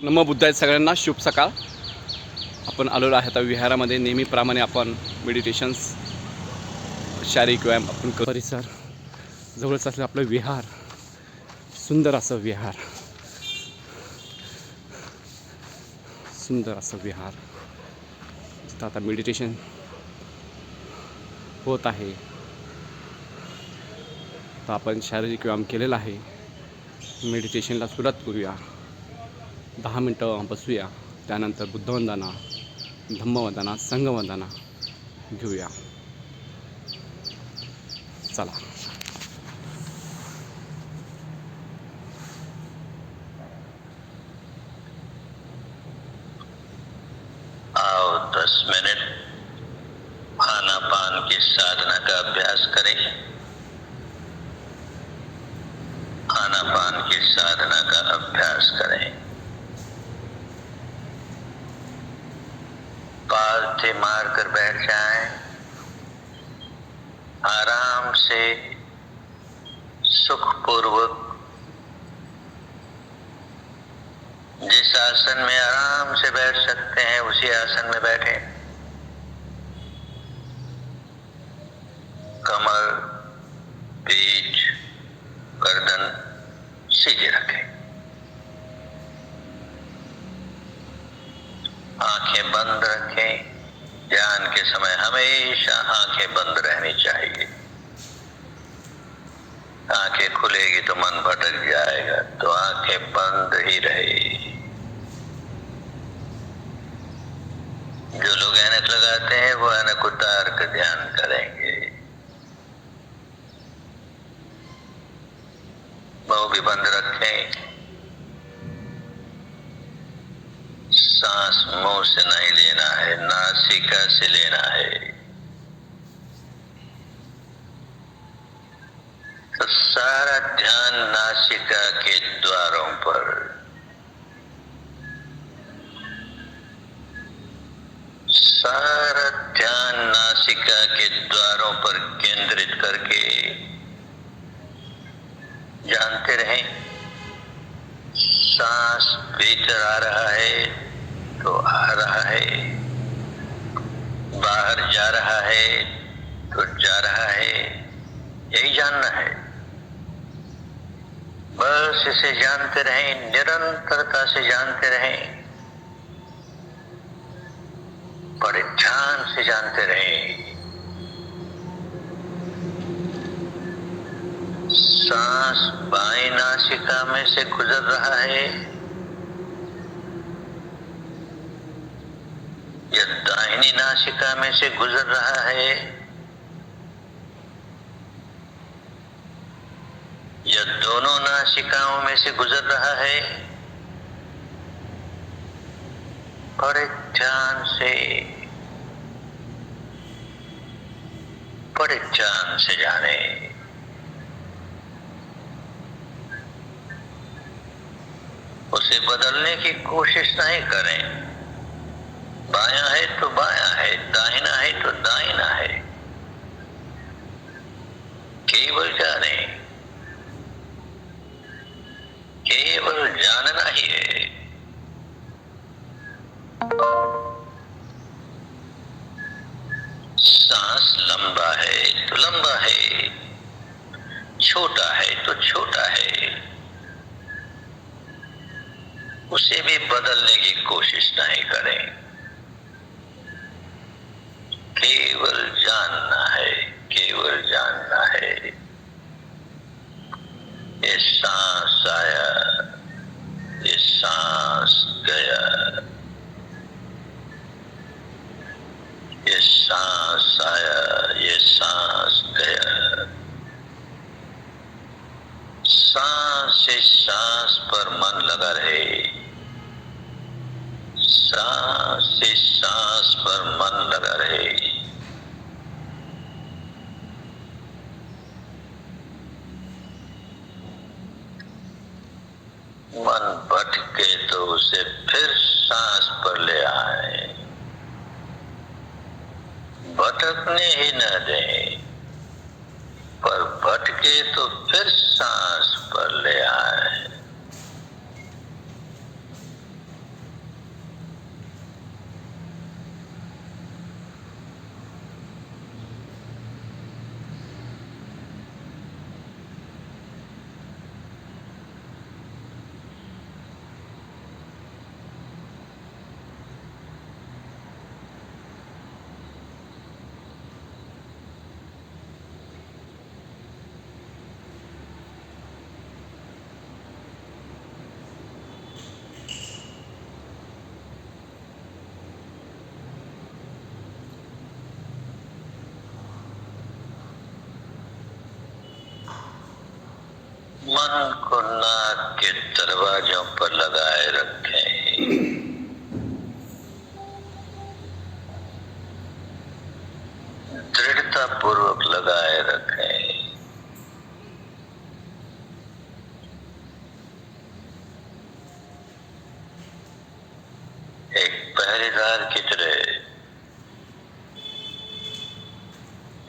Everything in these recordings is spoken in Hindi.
नमो बुद्धाय सगळ्यांना शुभ सकाळ. आपण आलेलो आहे आता विहारामध्ये. नेहमीप्रमाणे आपण मेडिटेशन्स शारीरिक व्यायाम आपण परिसर जवळच असलं आपलं विहार, सुंदर असं विहार, सुंदर असं विहार. आता मेडिटेशन होत आहे. तर आपण शारीरिक व्यायाम केलेला आहे. मेडिटेशनला सुरुवात करूया. 10 मिनटं बसूया. त्यानंतर बुद्धवंदना, धम्मवंदना, संघवंदना घेऊया. चला. आओ 10 मिनट आनापान की साधना का अभ्यास करें। आनापान की साधना का अभ्यास करें। पालथी मारकर बैठ जाएं। आराम से सुखपूर्वक जिस आसन में आराम से बैठ सकते हैं उसी आसन में बैठे। कमर, पीठ, गर्दन सीधे रखें। आंखें बंद रखें। ध्यान के समय हमेशा आंखें बंद रहनी चाहिए। आंखें खुलेगी तो मन भटक जाएगा, तो आंखें बंद ही रहे। जो लोग ऐनक लगाते हैं वो ऐनक उतार कर ध्यान करेंगे। मुंह भी बंद रखें। सांस मुंह से नहीं लेना है, नासिका से लेना है। तो सारा ध्यान नासिका के द्वारों पर, सारा ध्यान नासिका के द्वारों पर केंद्रित करके जानते रहें। सांस भीतर आ रहा है तो आ रहा है, बाहर जा रहा है तो जा रहा है, यही जानना है। बस इसे जानते रहें, निरंतरता से जानते रहें, बड़े ध्यान से जानते रहें। सांस बाईं नासिका में से गुजर रहा है या दाहिनी नासिका में से गुजर रहा है, या दोनों नासिकाओं में से गुजर रहा है, बड़े ध्यान से, बड़े ध्यान से जाने। उसे बदलने की कोशिश नहीं करें। बायां है तो बायां है, दाहिना है तो दाहिना है, केवल जाने, केवल जानना ही है। सांस लंबा है तो लंबा है, छोटा है तो छोटा है, उसे भी बदलने की कोशिश नहीं करें। केवल जानना है, केवल जानना है। ये सांस आया, ये सांस गया, ये सांस आया, ये सांस गया। सांस से सांस पर मन लगा रहे, सांस से सांस पर मन लगा रहे। मन भटके तो उसे फिर सांस पर ले आए, भटकने ही न दें, पर भटके तो फिर सांस पर ले आए। कान को नाक के दरवाजों पर लगाए रखें। दृढ़ता पूर्वक लगाए रखें। एक पहरेदार की तरह,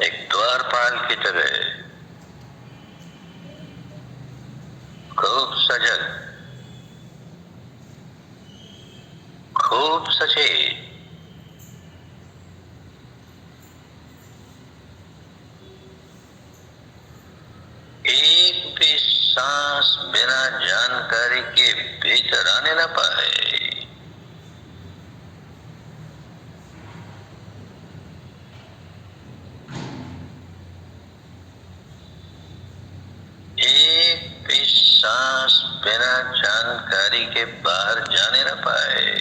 एक द्वारपाल की तरह खूब सजग, खूब सचेत, एक भी सांस बिना जानकारी के भीतर आने न पाए। एक भी सांस बिना जानकारी के बाहर जाने न पाए।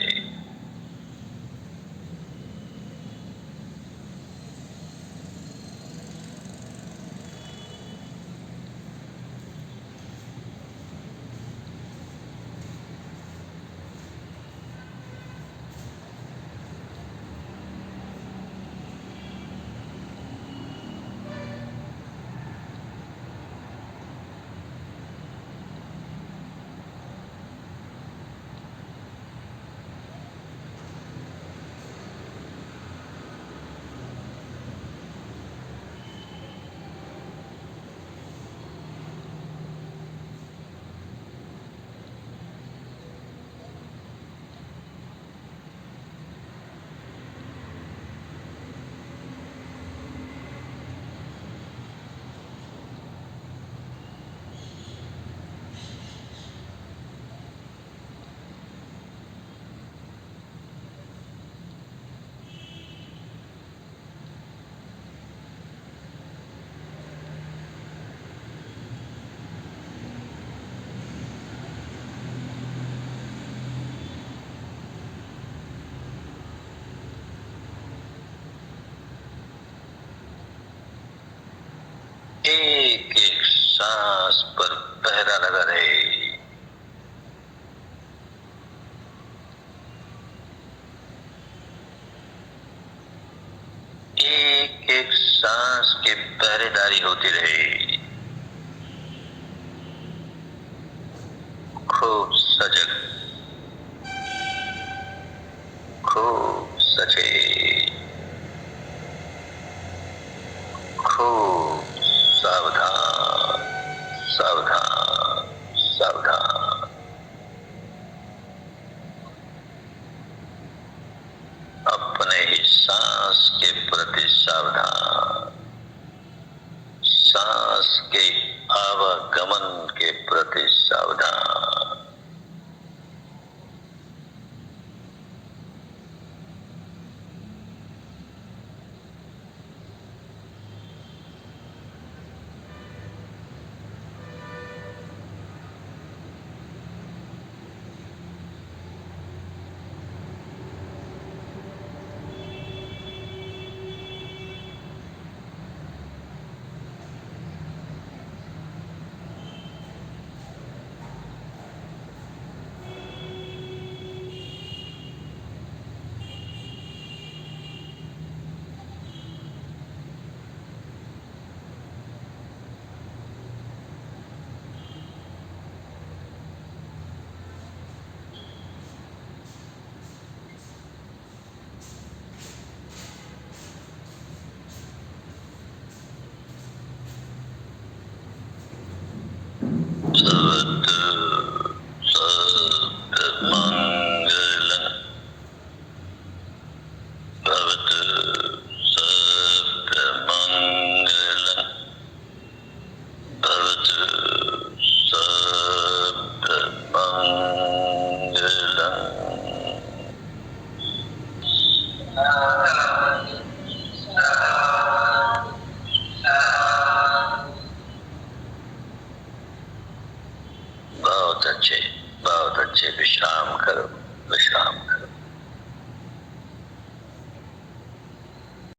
एक एक सांस पर पहरा लगा रहे। एक एक सांस की पहरेदारी होती रहे। खूब सजग, खूब सचेत, खूब सावधान, सावधान, सावधान। अपने ही सांस के प्रति सावधान, सांस के आवागमन के प्रति सावधान। बहुत अच्छे, बहुत अच्छे। विश्राम करो, विश्राम करो।